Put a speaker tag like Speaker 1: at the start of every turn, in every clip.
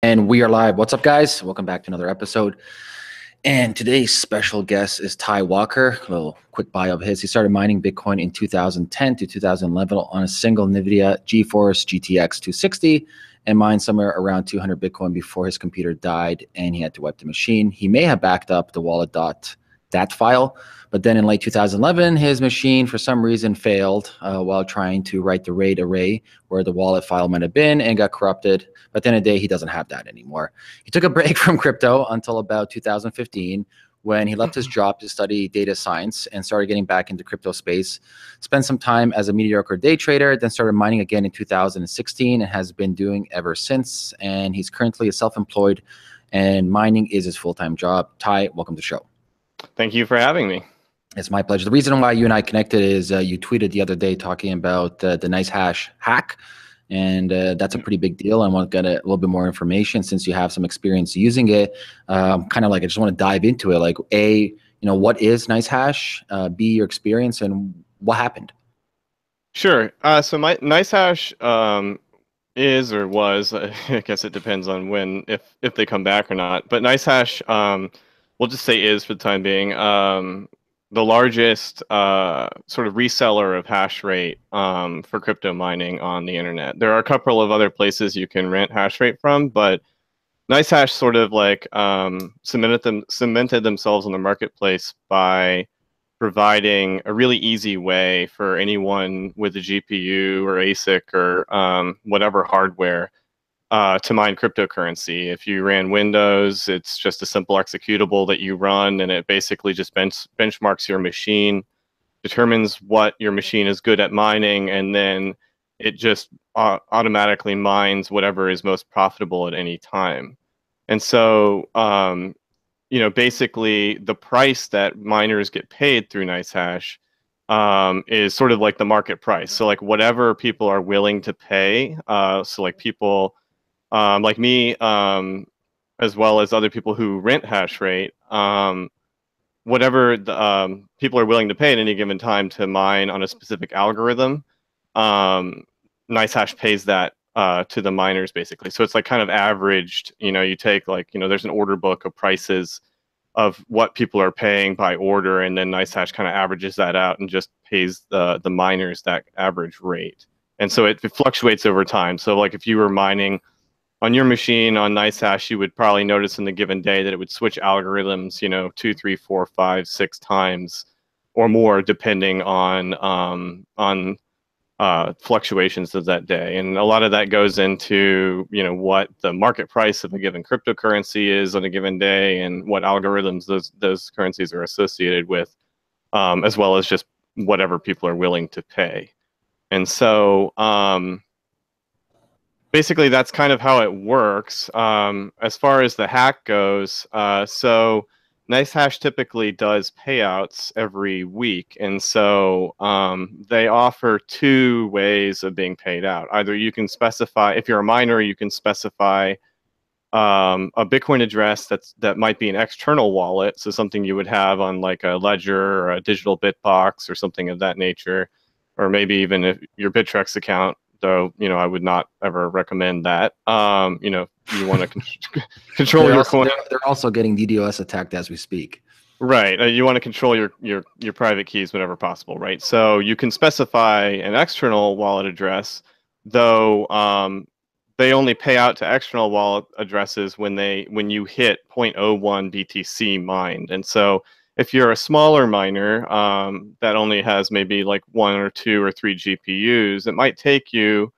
Speaker 1: And we are live. What's up, guys? Welcome back to another episode. And today's special guest is Ty Walker. A little quick bio of his. He started mining Bitcoin in 2010 to 2011 on a single Nvidia GeForce GTX 260 and mined somewhere around 200 Bitcoin before his computer died and he had to wipe the machine. He may have backed up the wallet.dat file, but then in late 2011, his machine for some reason failed while trying to write the RAID array where the wallet file might have been and got corrupted. But then a day, he doesn't have that anymore. He took a break from crypto until about 2015 when he left his job to study data science and started getting back into crypto space. Spent some time as a mediocre day trader, then started mining again in 2016 and has been doing ever since. And he's currently a self-employed and mining is his full-time job. Ty, welcome to the show.
Speaker 2: Thank you for having me.
Speaker 1: It's my pleasure. The reason why you and I connected is you tweeted the other day talking about the NiceHash hack. And that's a pretty big deal. I want to get a little bit more information since you have some experience using it. Kind of like I just want to dive into it. Like A, what is NiceHash? B, your experience and what happened?
Speaker 2: Sure. So my NiceHash is or was, I guess it depends on when, if they come back or not. But NiceHash, we'll just say is for the time being, the largest sort of reseller of Hashrate for crypto mining on the internet. There are a couple of other places you can rent Hashrate from, but NiceHash sort of like cemented themselves in the marketplace by providing a really easy way for anyone with a GPU or ASIC or whatever hardware to mine cryptocurrency. If you ran Windows, it's just a simple executable that you run, and it basically just benchmarks your machine, determines what your machine is good at mining, and then it just automatically mines whatever is most profitable at any time. And so, basically the price that miners get paid through NiceHash is sort of like the market price. So like whatever people are willing to pay, so like people like me, as well as other people who rent Hashrate, whatever the people are willing to pay at any given time to mine on a specific algorithm, NiceHash pays that to the miners basically. So it's like kind of averaged, you take like, there's an order book of prices of what people are paying by order, and then NiceHash kind of averages that out and just pays the miners that average rate. And so it fluctuates over time. So like if you were mining on your machine on NiceHash, you would probably notice in the given day that it would switch algorithms, 2, 3, 4, 5, 6 times or more, depending on fluctuations of that day. And a lot of that goes into, what the market price of a given cryptocurrency is on a given day and what algorithms those currencies are associated with, as well as just whatever people are willing to pay. And so, basically, that's kind of how it works. As far as the hack goes, so NiceHash typically does payouts every week. And so they offer two ways of being paid out. Either you can specify, if you're a miner, you can specify a Bitcoin address that might be an external wallet. So something you would have on like a Ledger or a digital Bitbox or something of that nature, or maybe even if your Bittrex account. Though, I would not ever recommend that. You want to control your coin.
Speaker 1: They're also getting DDoS attacked as we speak.
Speaker 2: Right. You want to control your private keys whenever possible, right? So you can specify an external wallet address, though they only pay out to external wallet addresses when you hit 0.01 BTC mined. And so if you're a smaller miner that only has maybe like 1 or 2 or 3 GPUs, it might take you,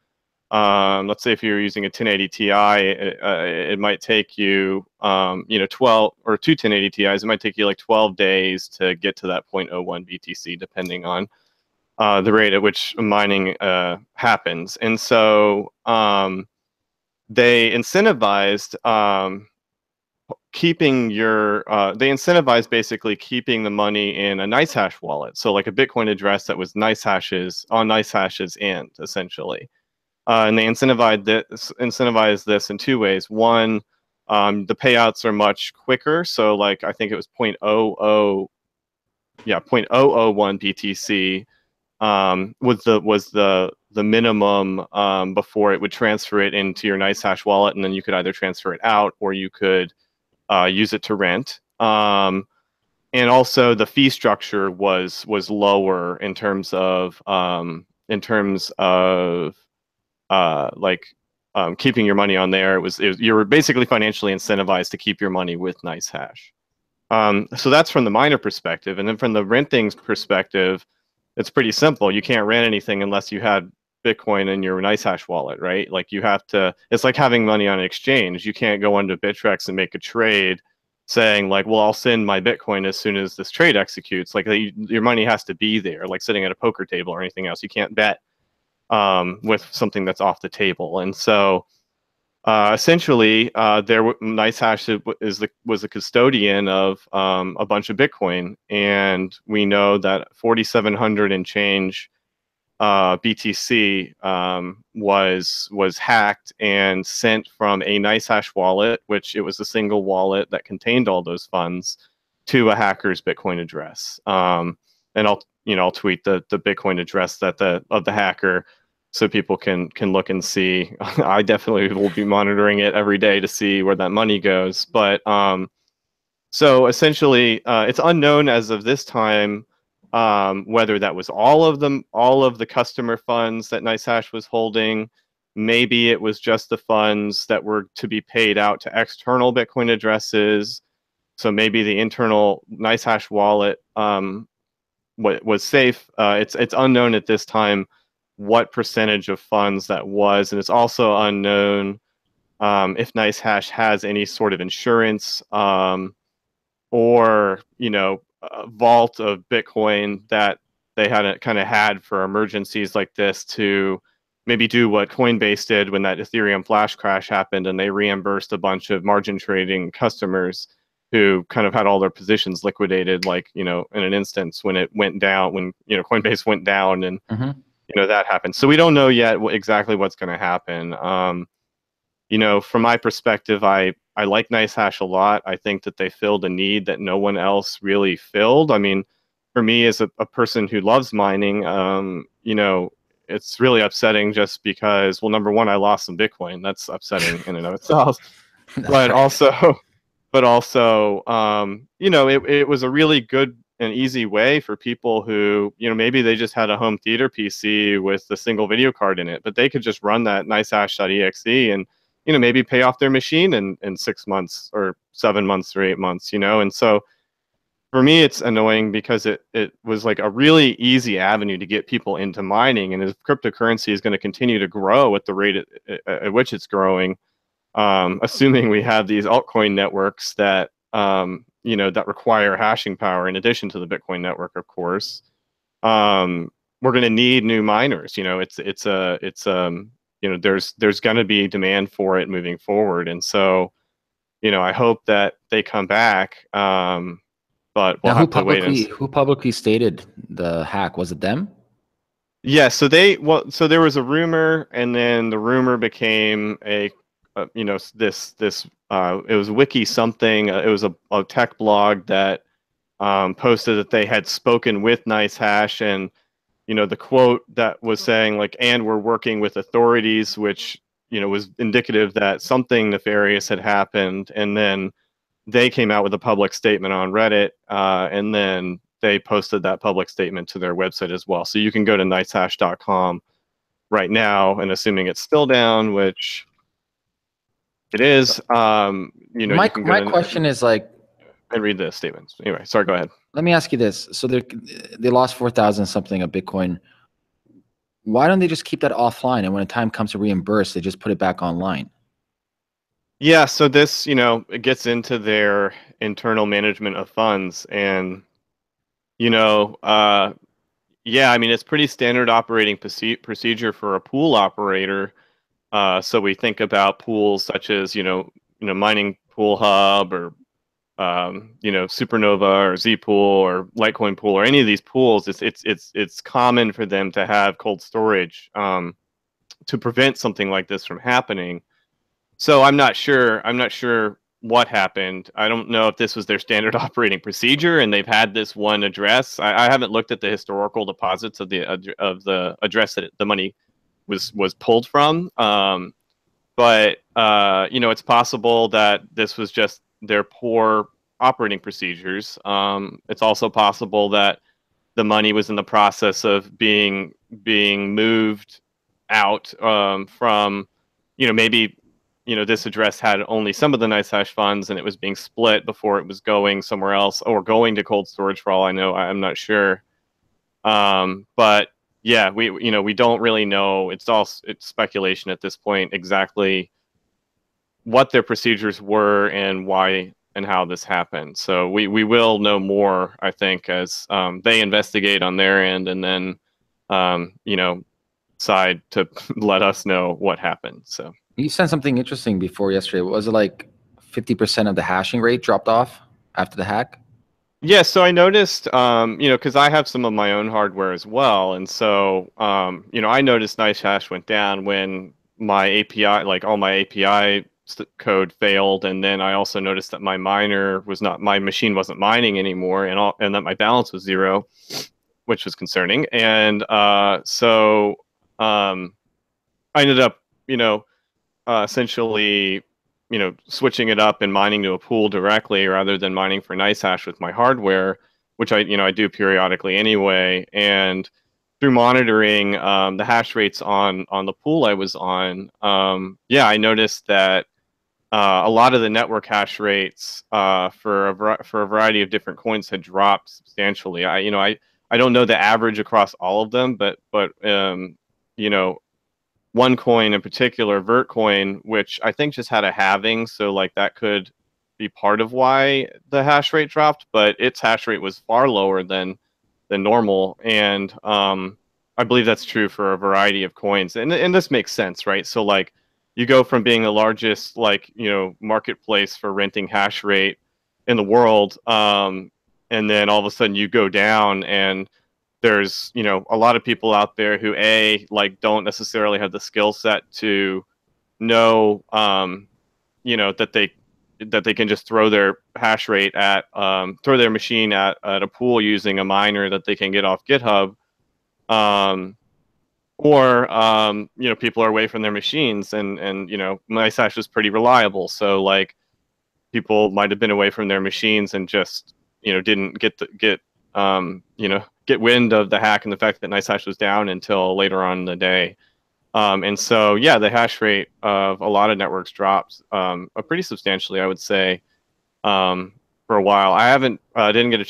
Speaker 2: let's say if you're using a 1080 Ti, it might take you, 12 or 2 1080 Ti's, it might take you like 12 days to get to that 0.01 BTC, depending on the rate at which mining happens. And so they incentivized they incentivize basically keeping the money in a NiceHash wallet. So like a Bitcoin address that was on NiceHash's end, essentially. And they incentivize this in two ways. One, the payouts are much quicker. So like I think it was 0.001 BTC was the the minimum before it would transfer it into your NiceHash wallet, and then you could either transfer it out or you could use it to rent. And also the fee structure was lower in terms of keeping your money on there. It was you were basically financially incentivized to keep your money with NiceHash. So that's from the miner perspective, and then from the renting perspective, it's pretty simple. You can't rent anything unless you had Bitcoin in your NiceHash wallet, right? Like you have to. It's like having money on an exchange. You can't go onto Bittrex and make a trade saying like, well, I'll send my Bitcoin as soon as this trade executes. Like your money has to be there, like sitting at a poker table or anything else. You can't bet with something that's off the table. And so essentially, NiceHash was the custodian of a bunch of Bitcoin, and we know that 4,700 and change BTC was hacked and sent from a NiceHash wallet, which it was a single wallet that contained all those funds, to a hacker's Bitcoin address. And I'll tweet the Bitcoin address of the hacker, so people can look and see. I definitely will be monitoring it every day to see where that money goes. But so essentially, it's unknown as of this time whether that was all of the customer funds that NiceHash was holding. Maybe it was just the funds that were to be paid out to external Bitcoin addresses. So maybe the internal NiceHash wallet was safe. It's unknown at this time what percentage of funds that was, and it's also unknown if NiceHash has any sort of insurance or a vault of Bitcoin that they had for emergencies like this, to maybe do what Coinbase did when that Ethereum flash crash happened, and they reimbursed a bunch of margin trading customers who kind of had all their positions liquidated, like in an instance when it went down, when Coinbase went down, and that happened. So we don't know yet exactly what's going to happen. From my perspective, I like NiceHash a lot. I think that they filled a need that no one else really filled. I mean, for me as a person who loves mining, it's really upsetting just because, well, number one, I lost some Bitcoin. That's upsetting in and of itself. But also, it was a really good and easy way for people who, maybe they just had a home theater PC with a single video card in it, but they could just run that NiceHash.exe and maybe pay off their machine in 6 months or 7 months or 8 months, and so for me it's annoying because it was like a really easy avenue to get people into mining. And as cryptocurrency is going to continue to grow at the rate at which it's growing, assuming we have these altcoin networks that that require hashing power in addition to the Bitcoin network, of course, we're going to need new miners. There's going to be demand for it moving forward. And so, I hope that they come back. But we'll have to wait.
Speaker 1: Who publicly stated the hack? Was it them?
Speaker 2: Yeah. So there was a rumor, and then the rumor became it was wiki something. It was a tech blog that posted that they had spoken with NiceHash, and the quote that was saying like, and we're working with authorities, which was indicative that something nefarious had happened. And then they came out with a public statement on Reddit, and then they posted that public statement to their website as well. So you can go to nicehash.com right now, and assuming it's still down, which it is,
Speaker 1: my question is like,
Speaker 2: and read the statements. Anyway, sorry, go ahead.
Speaker 1: Let me ask you this. So they lost 4,000 something of Bitcoin. Why don't they just keep that offline, and when the time comes to reimburse, they just put it back online?
Speaker 2: Yeah, so this, it gets into their internal management of funds, and yeah, I mean, it's pretty standard operating procedure for a pool operator. So we think about pools such as Mining Pool Hub, or Supernova, or Zpool, or Litecoin Pool, or any of these pools. It's common for them to have cold storage to prevent something like this from happening. So I'm not sure what happened. I don't know if this was their standard operating procedure and they've had this one address. I haven't looked at the historical deposits of the address that the money was pulled from. But it's possible that this was just their poor operating procedures. It's also possible that the money was in the process of being moved out from, maybe, this address had only some of the NiceHash funds and it was being split before it was going somewhere else or going to cold storage for all I know. I'm not sure. But yeah, we don't really know. It's speculation at this point exactly what their procedures were and why and how this happened. So we will know more, I think, as they investigate on their end, and then decide to let us know what happened. So
Speaker 1: You said something interesting before yesterday. Was it like 50% of the hashing rate dropped off after the hack?
Speaker 2: yeah, so I noticed, because I have some of my own hardware as well, and so I noticed NiceHash went down when my API, like all my API code failed, and then I also noticed that my machine wasn't mining anymore, and that my balance was zero, which was concerning, and so I ended up, essentially, switching it up and mining to a pool directly rather than mining for NiceHash with my hardware, which I do periodically anyway. And through monitoring the hash rates on the pool I was on, I noticed that a lot of the network hash rates for a variety of different coins had dropped substantially. I don't know the average across all of them, but one coin in particular, Vertcoin, which I think just had a halving, so like that could be part of why the hash rate dropped, but its hash rate was far lower than normal, and I believe that's true for a variety of coins, and this makes sense, right? So like you go from being the largest marketplace for renting hash rate in the world, and then all of a sudden you go down and there's a lot of people out there who don't necessarily have the skill set to know that they can just throw their hash rate at throw their machine at a pool using a miner that they can get off GitHub, or people are away from their machines, and NiceHash was pretty reliable, so like people might have been away from their machines and just didn't get wind of the hack and the fact that NiceHash was down until later on in the day. And so, yeah, the hash rate of a lot of networks dropped pretty substantially, I would say, for a while. I didn't get a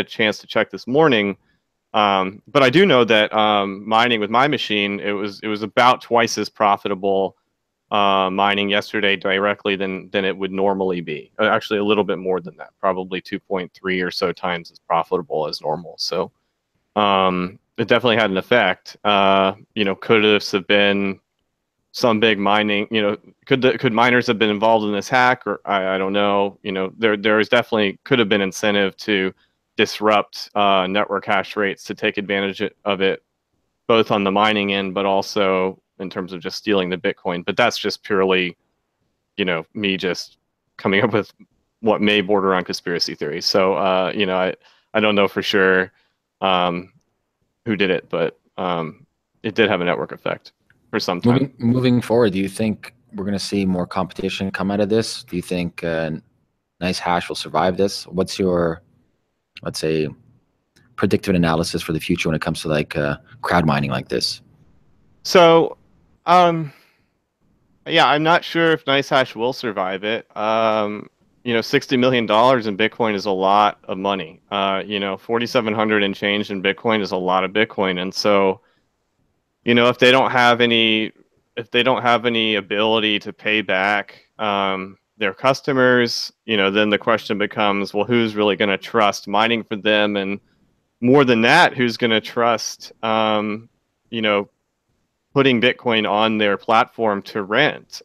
Speaker 2: chance to check this morning, but I do know that mining with my machine, it was about twice as profitable mining yesterday directly than it would normally be. Actually, a little bit more than that, probably 2.3 or so times as profitable as normal. So it definitely had an effect. Could this have been some big mining? Could miners have been involved in this hack? Or I don't know. There is definitely could have been incentive to disrupt network hash rates to take advantage of it, both on the mining end, but also in terms of just stealing the Bitcoin. But that's just purely, me just coming up with what may border on conspiracy theory. So, I don't know for sure who did it, but it did have a network effect for some time.
Speaker 1: Moving forward, do you think we're going to see more competition come out of this? Do you think NiceHash will survive this? What's your, let's say, predictive analysis for the future when it comes to like crowd mining like this?
Speaker 2: So, yeah, I'm not sure if NiceHash will survive it. $60 million in Bitcoin is a lot of money. 4,700 and change in Bitcoin is a lot of Bitcoin. And so, if they don't have any ability to pay back their customers, then the question becomes, well, who's really going to trust mining for them? And more than that, who's going to trust, putting Bitcoin on their platform to rent,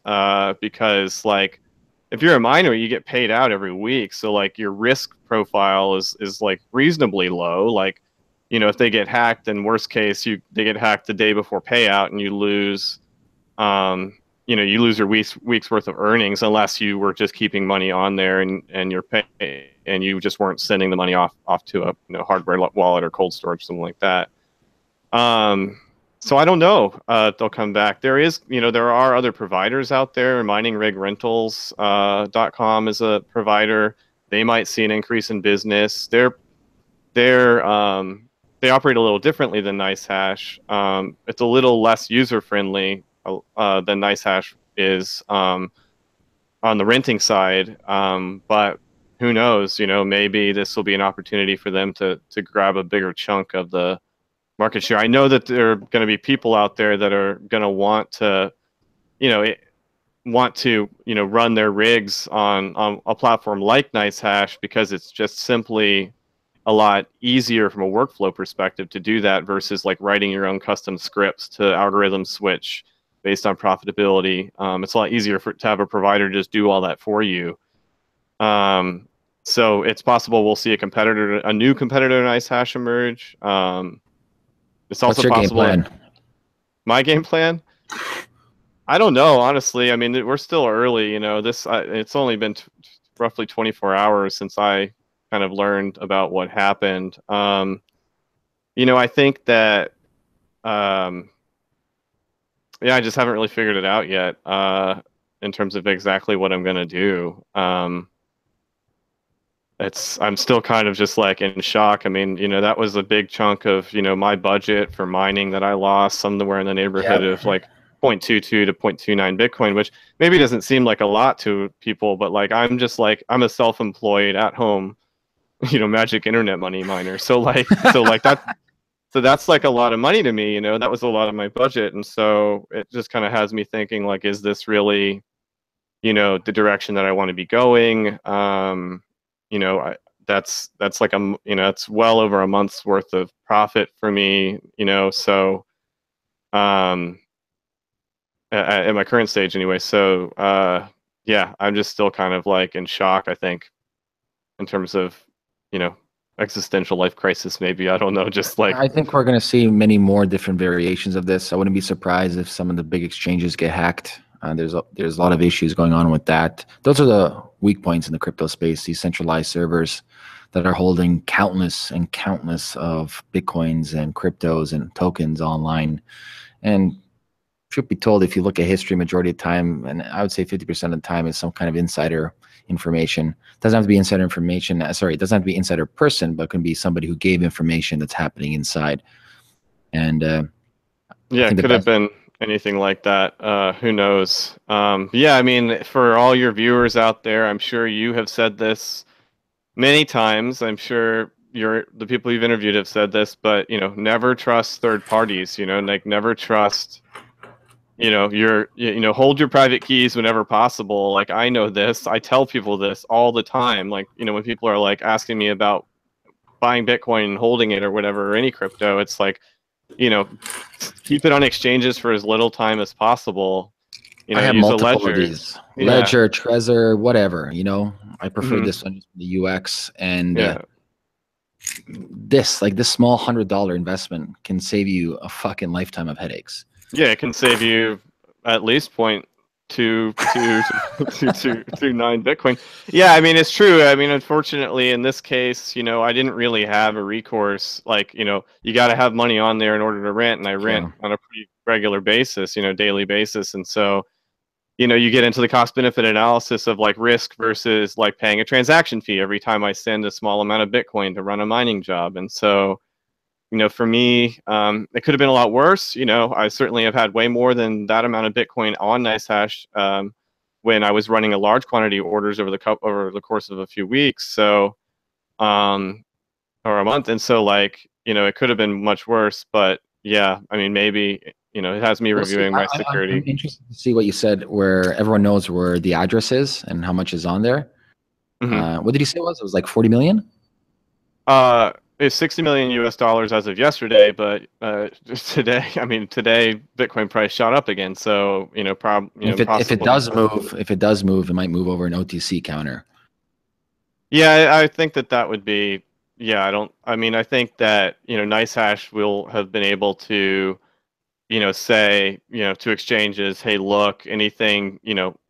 Speaker 2: because like if you're a miner, you get paid out every week, so like your risk profile is like reasonably low. Like if they get hacked, in worst case they get hacked the day before payout and you lose your week's worth of earnings, unless you were just keeping money on there and you're pay and you just weren't sending the money off to a hardware wallet or cold storage, something like that. So I don't know. They'll come back. There is, there are other providers out there. MiningRigRentals.com is a provider. They might see an increase in business. They operate a little differently than NiceHash. It's a little less user friendly than NiceHash is on the renting side. But who knows? Maybe this will be an opportunity for them to grab a bigger chunk of the market share. I know that there are going to be people out there that are going to want to, you know, run their rigs on a platform like NiceHash because it's just simply a lot easier from a workflow perspective to do that versus like writing your own custom scripts to algorithm switch based on profitability. It's a lot easier to have a provider just do all that for you. So it's possible we'll see a new competitor to NiceHash emerge. It's also
Speaker 1: What's your
Speaker 2: possible.
Speaker 1: game plan?
Speaker 2: My game plan? I don't know, honestly. I mean, we're still early. It's only been roughly 24 hours since I kind of learned about what happened. I think that, yeah, I just haven't really figured it out yet in terms of exactly what I'm gonna do. I'm still kind of just like in shock. I mean, that was a big chunk of, my budget for mining that I lost somewhere in the neighborhood of like 0.22 to 0.29 Bitcoin, which maybe doesn't seem like a lot to people, but like I'm a self-employed at home, magic internet money miner. So that's like a lot of money to me, that was a lot of my budget. And so it just kind of has me thinking like, is this really, the direction that I want to be going? That's like it's well over a month's worth of profit for me, so at my current stage anyway. So yeah, I'm just still kind of like in shock, I think, in terms of, existential life crisis, maybe. I don't know, just like
Speaker 1: I think we're going to see many more different variations of this. I wouldn't be surprised if some of the big exchanges get hacked. There's a lot of issues going on with that. Those are the weak points in the crypto space, these centralized servers that are holding countless and countless of Bitcoins and cryptos and tokens online. And truth be told, if you look at history, majority of the time, and I would say 50% of the time, is some kind of insider information. It doesn't have to be insider information. Sorry, it doesn't have to be insider person, but it can be somebody who gave information that's happening inside. And
Speaker 2: yeah, it could have been anything like that. Who knows? Yeah, I mean, for all your viewers out there, I'm sure you have said this many times. I'm sure the people you've interviewed have said this, but never trust third parties. Like never trust. Hold your private keys whenever possible. Like I know this. I tell people this all the time. Like when people are like asking me about buying Bitcoin and holding it or whatever, or any crypto, it's like, keep it on exchanges for as little time as possible.
Speaker 1: I have
Speaker 2: use
Speaker 1: multiple
Speaker 2: a ledger.
Speaker 1: of these. Ledger, Trezor, whatever. I prefer this one, the UX, and this small $100 investment can save you a fucking lifetime of headaches.
Speaker 2: Yeah, it can save you at least 0.229 Bitcoin. Yeah, I mean, it's true. I mean, unfortunately, in this case, I didn't really have a recourse. Like, you got to have money on there in order to rent, and I rent on a pretty regular basis, daily basis. And so, you get into the cost benefit analysis of like risk versus like paying a transaction fee every time I send a small amount of Bitcoin to run a mining job. And so, for me, it could have been a lot worse. I certainly have had way more than that amount of Bitcoin on NiceHash when I was running a large quantity of orders over the course of a few weeks, or a month. And so, like, it could have been much worse. But yeah, I mean, maybe it has me reviewing my security.
Speaker 1: I'm interested to see what you said, where everyone knows where the address is and how much is on there. What did you say it was? It was like 40 million?
Speaker 2: It's 60 million US dollars as of yesterday, but today Bitcoin price shot up again. So
Speaker 1: if it does move, it might move over an OTC counter.
Speaker 2: Yeah, I think that would be. Yeah, I think that NiceHash will have been able to say to exchanges, hey, look, anything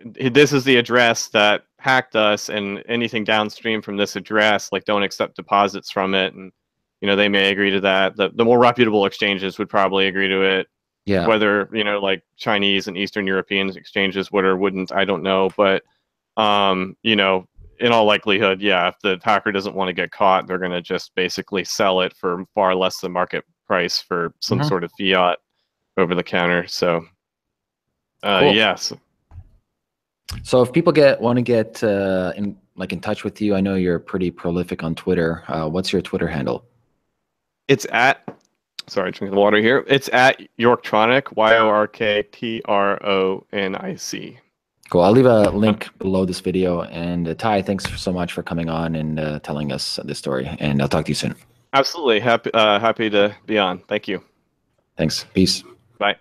Speaker 2: this is the address that hacked us, and anything downstream from this address, like, don't accept deposits from it. And they may agree to that. The more reputable exchanges would probably agree to it.
Speaker 1: Yeah.
Speaker 2: Whether, you know, like Chinese and Eastern European exchanges would or wouldn't, I don't know. But, you know, in all likelihood, yeah, if the hacker doesn't want to get caught, they're going to just basically sell it for far less than market price for some sort of fiat over the counter. So,
Speaker 1: Cool.
Speaker 2: yes.
Speaker 1: So if people want to get in touch with you, I know you're pretty prolific on Twitter. What's your Twitter handle?
Speaker 2: It's at, sorry, drinking the water here. It's at Yorktronic, YORKTRONIC.
Speaker 1: Cool. I'll leave a link below this video. And Ty, thanks so much for coming on and telling us this story. And I'll talk to you soon.
Speaker 2: Absolutely. Happy to be on. Thank you.
Speaker 1: Thanks. Peace.
Speaker 2: Bye.